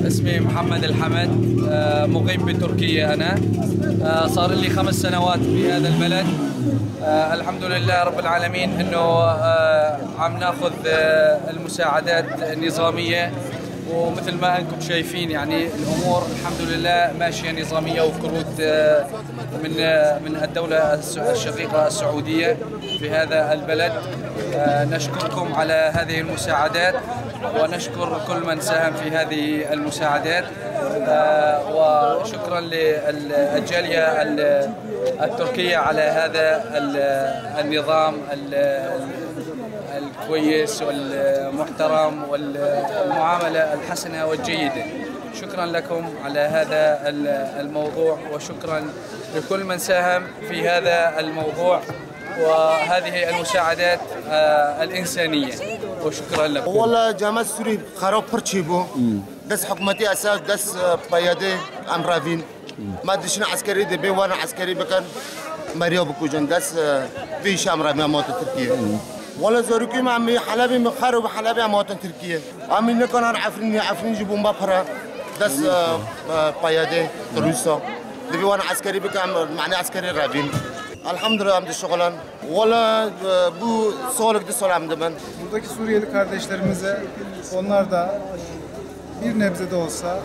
اسمي محمد الحمد، مقيم بتركيا. أنا صار لي 5 سنوات في هذا البلد. الحمد لله رب العالمين أنه عم ناخذ المساعدات النظامية، ومثل ما أنكم شايفين يعني الأمور الحمد لله ماشية نظامية وكروت من الدولة الشقيقة السعودية في هذا البلد. نشكركم على هذه المساعدات، ونشكر كل من ساهم في هذه المساعدات، وشكرا للجالية التركية على هذا النظام الكويس والمحترم والمعاملة الحسنة والجيدة. شكرا لكم على هذا الموضوع، وشكرا لكل من ساهم في هذا الموضوع وهذه المساعدات الإنسانية، وشكرا لكم. والله جامعة سوري خراب برشيبو دس حكومتي أساس دس قيادة أمرافين ما دشنا عسكري دبي وانا عسكري بكن مريو بكوجن دس في شام رامي موت تركيا. والله زوركي ما عمي حلبي مخرب حلبي موت تركيا. عمي نكون عفرين جبون بفرا دس قيادة روسا دبي وانا عسكري بكن معني عسكري رافين. الحمد لله hamd şoğlan. Valla bu sağlıklı soğlamdı ben. Buradaki Suriyeli kardeşlerimize onlar da bir nebze de olsa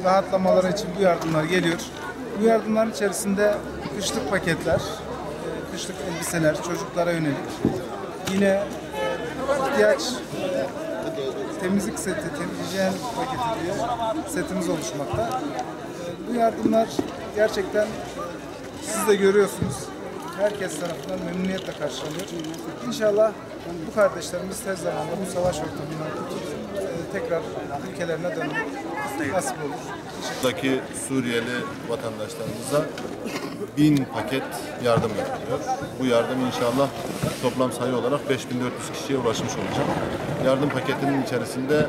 rahatlamaları için bu yardımlar geliyor. Bu yardımların içerisinde kışlık paketler, kışlık elbiseler çocuklara yönelik. Yine ihtiyaç temizlik seti, hijyen paketi diye setimiz oluşmakta. Bu yardımlar gerçekten siz de görüyorsunuz. Herkes tarafından memnuniyetle karşılanıyor. İnşallah bu kardeşlerimiz tez zamanda bu savaş ortamından kurtulup tekrar ülkelerine dönmek nasip olur. Buradaki Suriyeli vatandaşlarımıza 1000 paket yardım yapılıyor. Bu yardım inşallah toplam sayı olarak 5400 kişiye ulaşmış olacak. Yardım paketinin içerisinde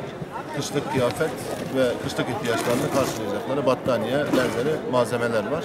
kışlık kıyafet ve kışlık ihtiyaçlarını karşılayacakları battaniye, benzeri malzemeler var.